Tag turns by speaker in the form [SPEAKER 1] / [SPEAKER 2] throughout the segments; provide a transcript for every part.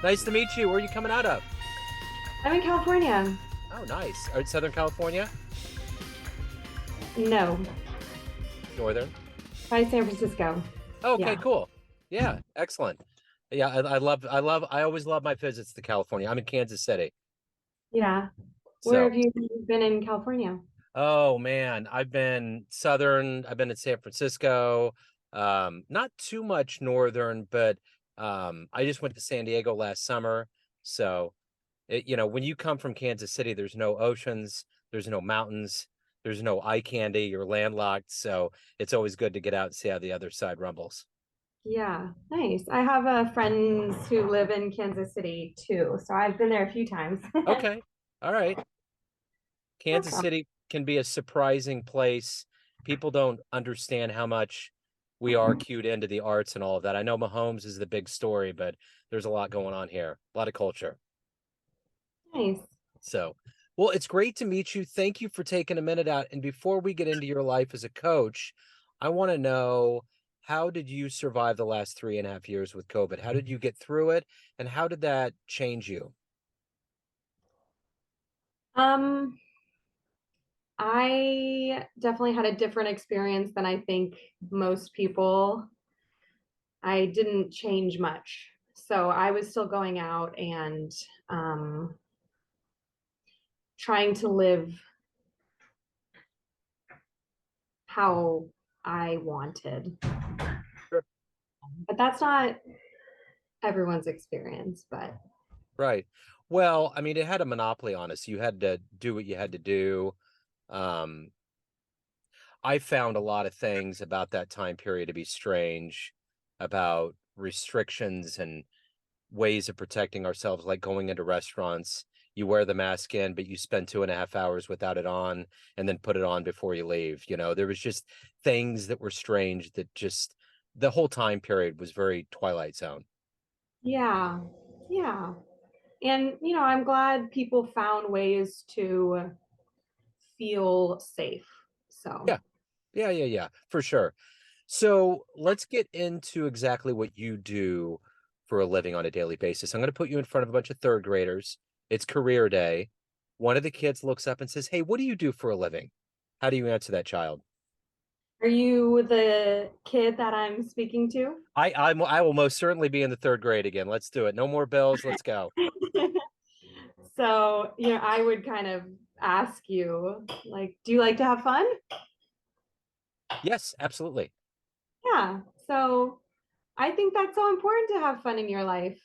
[SPEAKER 1] Nice to meet you. Where are you coming out of?
[SPEAKER 2] I'm in California.
[SPEAKER 1] Oh, nice. Are Southern California?
[SPEAKER 2] No,
[SPEAKER 1] Northern?
[SPEAKER 2] by San Francisco.
[SPEAKER 1] Okay,
[SPEAKER 2] Yeah.
[SPEAKER 1] cool. Yeah, excellent. Yeah, I always love my visits to California. I'm in Kansas City.
[SPEAKER 2] Yeah. Where
[SPEAKER 1] So,
[SPEAKER 2] have you been in California?
[SPEAKER 1] oh man, I've been Southern, I've been in San Francisco. Not too much Northern, but I just went to San Diego last summer. So, when you come from Kansas City, there's no oceans, there's no mountains, there's no eye candy, you're landlocked. So it's always good to get out and see how the other side rumbles.
[SPEAKER 2] Yeah, nice. I have friends who live in Kansas City too, so I've been there a few times.
[SPEAKER 1] Okay. All right. Kansas
[SPEAKER 2] Awesome.
[SPEAKER 1] City can be a surprising place. People don't understand how much we are cued into the arts and all of that. I know Mahomes is the big story, but there's a lot going on here, a lot of culture.
[SPEAKER 2] Nice.
[SPEAKER 1] So, well, it's great to meet you. Thank you for taking a minute out. And before we get into your life as a coach, I want to know, how did you survive the last 3.5 years with COVID? How did you get through it? And how did that change you?
[SPEAKER 2] Um, I definitely had a different experience than I think most people. I didn't change much. So I was still going out and um, trying to live how I wanted.
[SPEAKER 1] Sure.
[SPEAKER 2] But that's not everyone's experience, but
[SPEAKER 1] Right. Well, I mean, it had a monopoly on us. You had to do what you had to do. Um, I found a lot of things about that time period to be strange, about restrictions and ways of protecting ourselves, like going into restaurants. You wear the mask in, but you spend 2.5 hours without it on and then put it on before you leave. There was just things that were strange that just the whole time period was very Twilight Zone.
[SPEAKER 2] yeah, yeah. And, I'm glad people found ways to feel safe. So,
[SPEAKER 1] Yeah, yeah, for sure. So let's get into exactly what you do for a living on a daily basis. I'm going to put you in front of a bunch of third graders. It's career day. One of the kids looks up and says, "Hey, what do you do for a living?" How do you answer that child?
[SPEAKER 2] are you the kid that I'm speaking to?
[SPEAKER 1] I will most certainly be in the third grade again. Let's do it. No more bells. Let's go.
[SPEAKER 2] So, I would kind of ask you, like, do you like to have fun?
[SPEAKER 1] Yes, absolutely.
[SPEAKER 2] Yeah. So, I think that's so important to have fun in your life.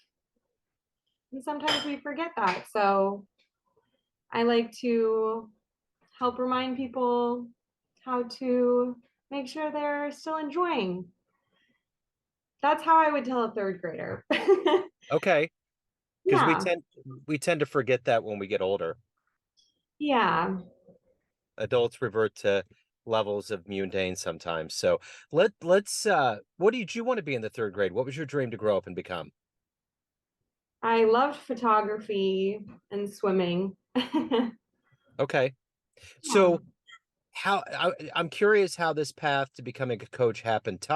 [SPEAKER 2] And sometimes we forget that. So, I like to help remind people how to make sure they're still enjoying. That's how I would tell a third grader.
[SPEAKER 1] Okay, because we
[SPEAKER 2] Yeah.
[SPEAKER 1] tend to forget that when we get older.
[SPEAKER 2] Yeah.
[SPEAKER 1] Adults revert to levels of mundane sometimes. So let's what did you want to be in the third grade? What was your dream to grow up and become?
[SPEAKER 2] I loved photography and swimming. Yeah.
[SPEAKER 1] Okay. So I'm curious how this path to becoming a coach happened.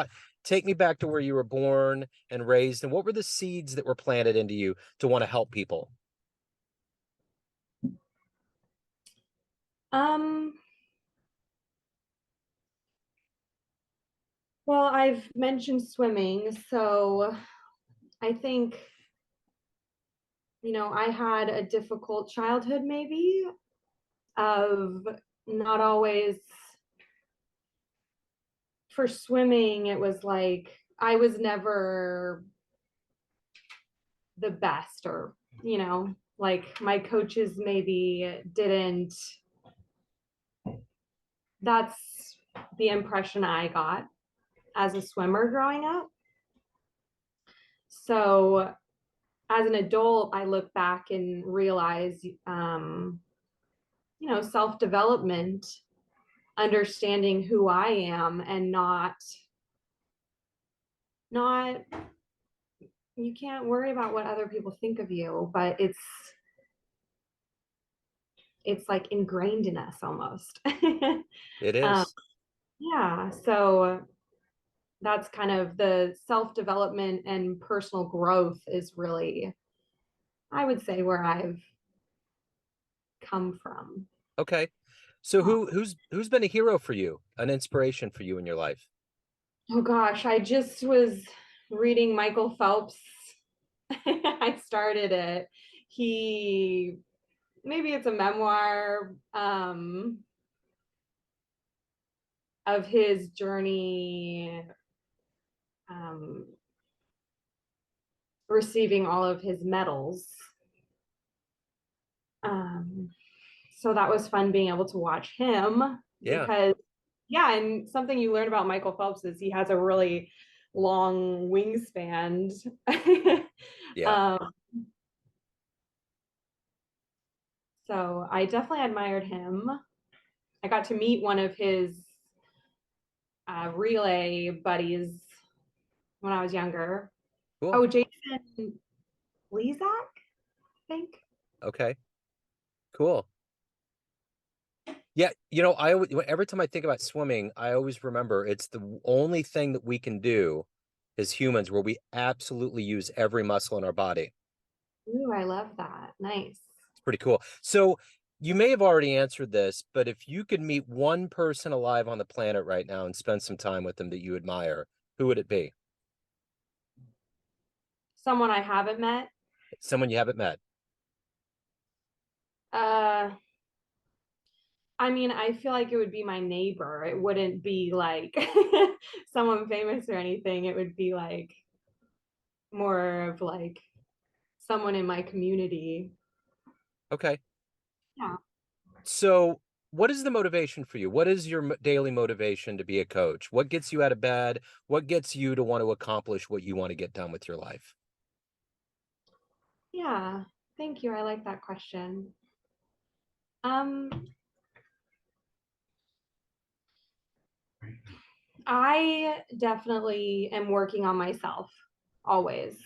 [SPEAKER 1] Take me back to where you were born and raised, and what were the seeds that were planted into you to want to help people?
[SPEAKER 2] Um, well, I've mentioned swimming, so I think, I had a difficult childhood maybe of not always for swimming, it was like I was never the best or, like my coaches maybe didn't. That's the impression I got as a swimmer growing up. So as an adult, I look back and realize, self development, understanding who I am, and not you can't worry about what other people think of you, but it's like ingrained in us almost.
[SPEAKER 1] It
[SPEAKER 2] um,
[SPEAKER 1] is.
[SPEAKER 2] yeah, so that's kind of the self development and personal growth is really I would say where I've come from.
[SPEAKER 1] Okay. So
[SPEAKER 2] Oh,
[SPEAKER 1] who's been a hero for you, an inspiration for you in your life?
[SPEAKER 2] oh gosh, I just was reading Michael Phelps. I started it. He maybe it's a memoir of his journey um, receiving all of his medals. Um, so that was fun being able to watch him
[SPEAKER 1] Yeah.
[SPEAKER 2] because, yeah, and something you learn about Michael Phelps is he has a really long wingspan.
[SPEAKER 1] Yeah.
[SPEAKER 2] um, so I definitely admired him. I got to meet one of his relay buddies when I was younger.
[SPEAKER 1] Cool.
[SPEAKER 2] Oh, Jason Lezak, I think.
[SPEAKER 1] Okay. Cool. Yeah, every time I think about swimming, I always remember it's the only thing that we can do as humans where we absolutely use every muscle in our body.
[SPEAKER 2] Ooh, I love that. Nice.
[SPEAKER 1] It's pretty cool. So you may have already answered this, but if you could meet one person alive on the planet right now and spend some time with them that you admire, who would it be?
[SPEAKER 2] Someone I haven't met.
[SPEAKER 1] Someone you haven't met.
[SPEAKER 2] Uh, I mean, I feel like it would be my neighbor. It wouldn't be like someone famous or anything. It would be like more of like someone in my community.
[SPEAKER 1] Okay.
[SPEAKER 2] Yeah.
[SPEAKER 1] So what is the motivation for you? What is your daily motivation to be a coach? What gets you out of bed? What gets you to want to accomplish what you want to get done with your life?
[SPEAKER 2] Yeah. Thank you. I like that question. Um, I definitely am working on myself always.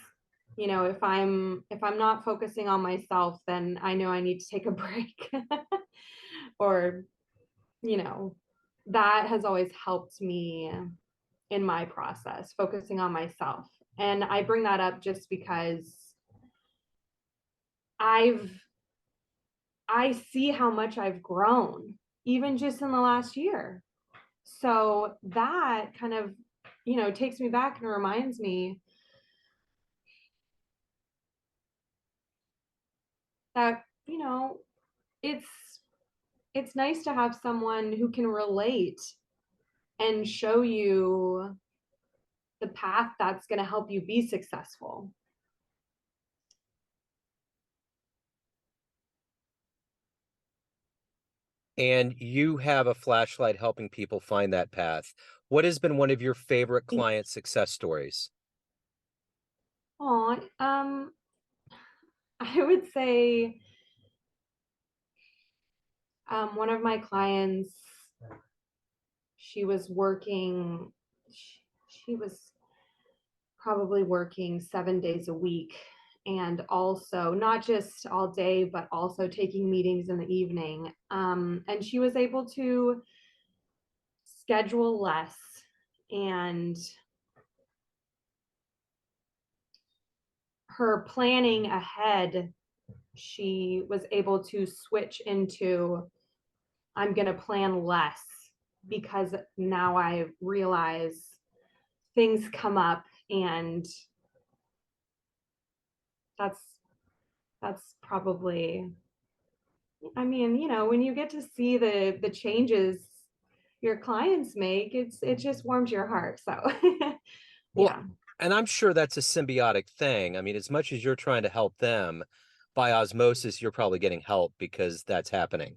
[SPEAKER 2] You know, if I'm not focusing on myself, then I know I need to take a break. Or, you know, that has always helped me in my process, focusing on myself. And I bring that up just because I've I see how much I've grown even just in the last year. So that kind of, takes me back and reminds me that, it's it's nice to have someone who can relate and show you the path that's going to help you be successful.
[SPEAKER 1] And you have a flashlight helping people find that path. What has been one of your favorite client success stories?
[SPEAKER 2] Oh, I would say one of my clients, she was working, she was probably working 7 days a week, and also not just all day, but also taking meetings in the evening. And she was able to schedule less, and her planning ahead, she was able to switch into I'm going to plan less because now I realize things come up, and that's probably, I mean, when you get to see the changes your clients make, it just warms your heart. So
[SPEAKER 1] Well,
[SPEAKER 2] yeah.
[SPEAKER 1] and I'm sure that's a symbiotic thing. I mean, as much as you're trying to help them, by osmosis, you're probably getting help because that's happening.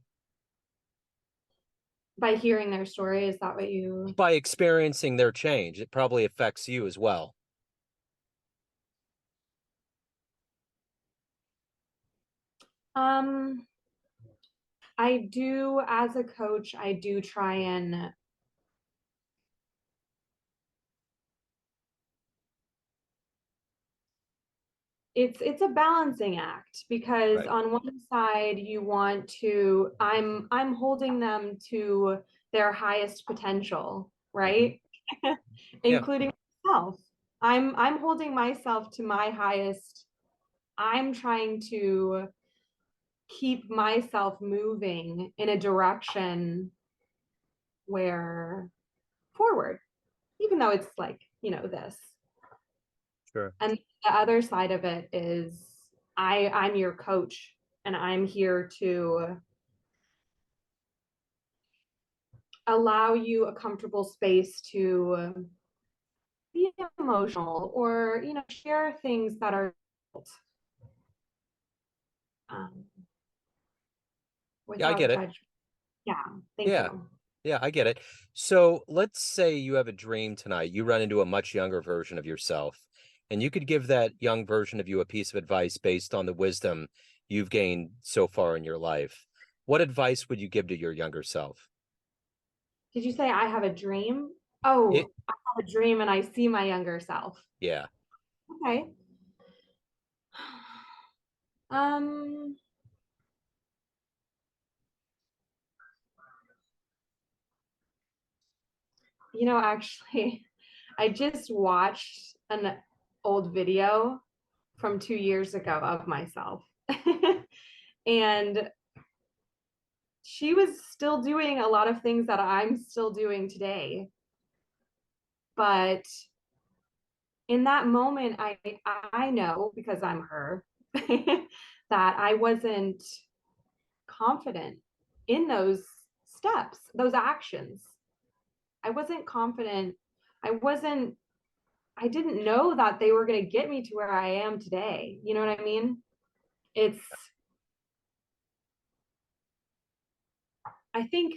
[SPEAKER 2] By hearing their story, is that what you?
[SPEAKER 1] By experiencing their change, it probably affects you as well.
[SPEAKER 2] um I do, as a coach, I do try and it's a balancing act because
[SPEAKER 1] Right.
[SPEAKER 2] on one side you want to I'm holding them to their highest potential,
[SPEAKER 1] Hmm.
[SPEAKER 2] right?
[SPEAKER 1] Yeah.
[SPEAKER 2] Including myself. I'm holding myself to my highest I'm trying to keep myself moving in a direction where forward, even though it's like, this.
[SPEAKER 1] Sure.
[SPEAKER 2] And the other side of it is I'm your coach and I'm here to allow you a comfortable space to be emotional or, share things that are um,
[SPEAKER 1] Yeah, I
[SPEAKER 2] without
[SPEAKER 1] get it.
[SPEAKER 2] judgment. Yeah, thank
[SPEAKER 1] Yeah.
[SPEAKER 2] you.
[SPEAKER 1] Yeah, I get it. So let's say you have a dream tonight. You run into a much younger version of yourself, and you could give that young version of you a piece of advice based on the wisdom you've gained so far in your life. What advice would you give to your younger self?
[SPEAKER 2] Did you say I have a dream?
[SPEAKER 1] It,
[SPEAKER 2] Oh, I have a dream and I see my younger self.
[SPEAKER 1] yeah,
[SPEAKER 2] Okay. Um, actually, I just watched an old video from 2 years ago of myself. And she was still doing a lot of things that I'm still doing today. But in that moment, I know because I'm her that I wasn't confident in those steps, those actions. I wasn't confident. I wasn't, I didn't know that they were going to get me to where I am today. You know what I mean? It's, I think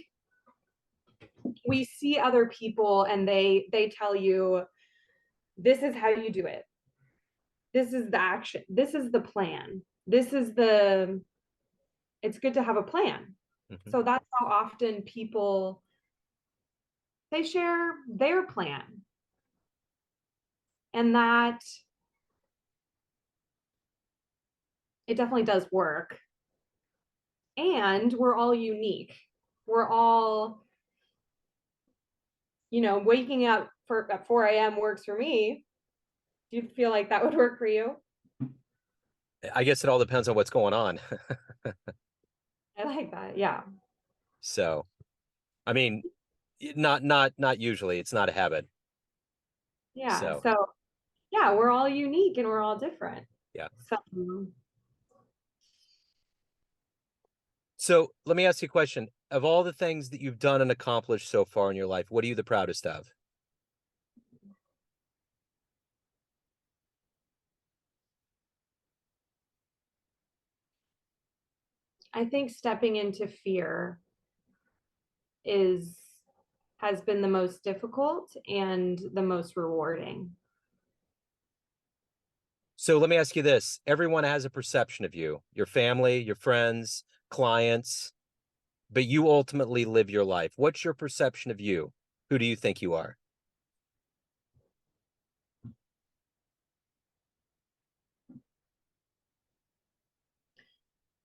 [SPEAKER 2] we see other people and they tell you, this is how you do it. This is the action. This is the plan. This is the, it's good to have a plan.
[SPEAKER 1] mhm.
[SPEAKER 2] So that's how often people, they share their plan. And that it definitely does work. And we're all unique. We're all, waking up at 4 a.m. works for me. Do you feel like that would work for you?
[SPEAKER 1] I guess it all depends on what's going on.
[SPEAKER 2] I like that. Yeah.
[SPEAKER 1] So, I mean, not usually. It's not a habit.
[SPEAKER 2] Yeah.
[SPEAKER 1] So,
[SPEAKER 2] So, yeah, we're all unique and we're all different.
[SPEAKER 1] yeah.
[SPEAKER 2] So,
[SPEAKER 1] So let me ask you a question. Of all the things that you've done and accomplished so far in your life, what are you the proudest of?
[SPEAKER 2] I think stepping into fear is has been the most difficult and the most rewarding.
[SPEAKER 1] So let me ask you this. Everyone has a perception of you, your family, your friends, clients, but you ultimately live your life. What's your perception of you? Who do you think you are?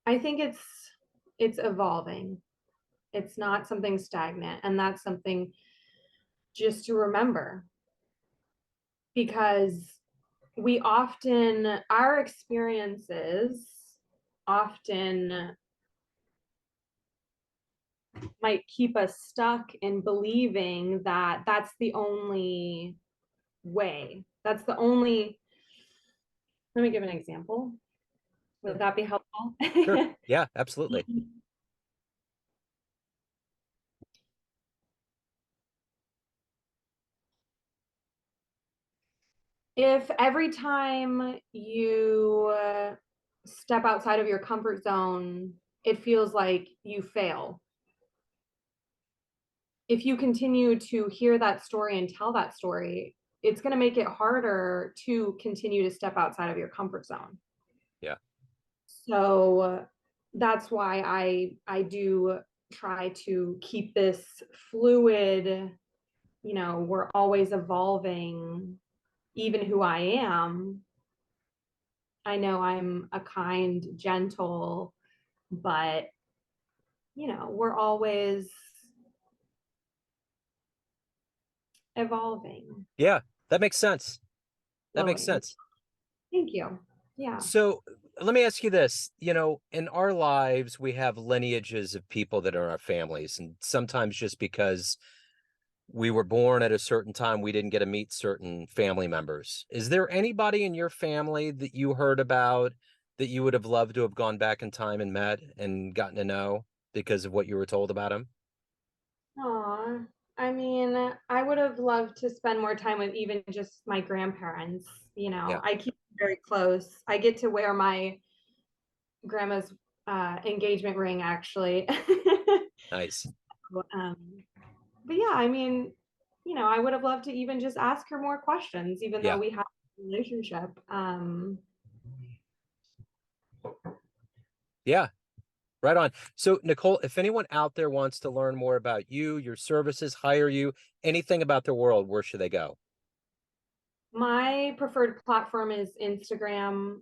[SPEAKER 2] I think it's evolving. It's not something stagnant, and that's something just to remember because our experiences often might keep us stuck in believing that that's the only way. That's the only, let me give an example. Would
[SPEAKER 1] Sure.
[SPEAKER 2] that be helpful?
[SPEAKER 1] Sure. Yeah, absolutely.
[SPEAKER 2] If every time you step outside of your comfort zone, it feels like you fail, if you continue to hear that story and tell that story, it's going to make it harder to continue to step outside of your comfort zone.
[SPEAKER 1] Yeah.
[SPEAKER 2] So that's why I do try to keep this fluid, we're always evolving, even who I am. I know I'm a kind, gentle, but we're always evolving,
[SPEAKER 1] Yeah, that makes sense. That makes
[SPEAKER 2] flowing.
[SPEAKER 1] sense.
[SPEAKER 2] Thank you. Yeah.
[SPEAKER 1] So let me ask you this, in our lives, we have lineages of people that are in our families, and sometimes just because we were born at a certain time, we didn't get to meet certain family members. Is there anybody in your family that you heard about that you would have loved to have gone back in time and met and gotten to know because of what you were told about him?
[SPEAKER 2] Aw. I mean, I would have loved to spend more time with even just my grandparents.
[SPEAKER 1] Yeah,
[SPEAKER 2] I keep very close. I get to wear my grandma's engagement ring actually.
[SPEAKER 1] nice.
[SPEAKER 2] um, but yeah, I mean, I would have loved to even just ask her more questions, even though
[SPEAKER 1] Yeah,
[SPEAKER 2] we have a relationship.
[SPEAKER 1] yeah, right on. So, Nicole, if anyone out there wants to learn more about you, your services, hire you, anything about the world, where should they go?
[SPEAKER 2] My preferred platform is Instagram.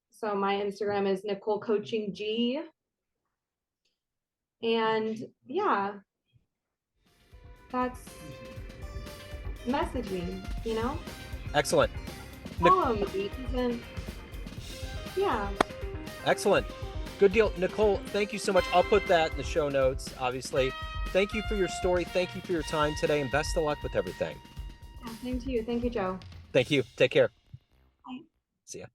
[SPEAKER 2] So my Instagram is Nicole Coaching G. And yeah, that's message me,
[SPEAKER 1] Excellent. Nic-
[SPEAKER 2] follow me. Even, yeah.
[SPEAKER 1] Excellent. Good deal. Nicole, thank you so much. I'll put that in the show notes, obviously. Thank you for your story. Thank you for your time today, and best of luck with everything.
[SPEAKER 2] Yeah, same to you. Thank you, Joe.
[SPEAKER 1] Thank you. Take care.
[SPEAKER 2] Bye.
[SPEAKER 1] See ya.